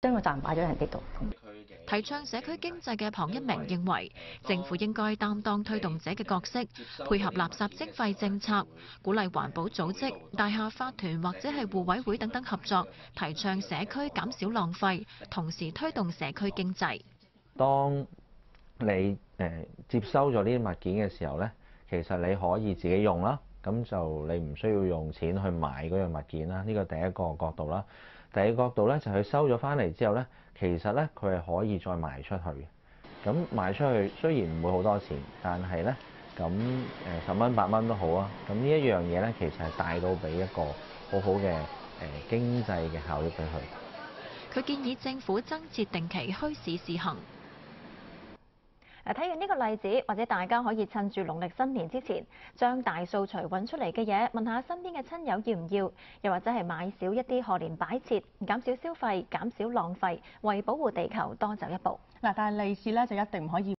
將個責任擺咗人哋度。提倡社區經濟嘅龐一鳴認為，政府應該擔當推動者嘅角色，配合垃圾徵費政策，鼓勵環保組織、大廈法團或者係互委會等等合作，提倡社區減少浪費，同時推動社區經濟。當你接收咗呢啲物件嘅時候咧，其實你可以自己用啦，咁就你唔需要用錢去買嗰樣物件啦。呢個第一個角度啦。第二個角度咧就係佢收咗翻嚟之後咧，其實咧佢係可以再賣出去嘅。咁賣出去雖然唔會好多錢，但係咧咁10蚊8蚊都好啊。咁呢一樣嘢咧，其實係帶到俾一個好好嘅經濟嘅效益俾佢。佢建議政府增設定期墟市試行。睇完呢個例子，或者大家可以趁住農曆新年之前，將大掃除揾出嚟嘅嘢問下身邊嘅親友要唔要，又或者係買少一啲賀年擺設，減少消費，減少浪費，為保護地球多走一步。嗱，但係利是咧就一定唔可以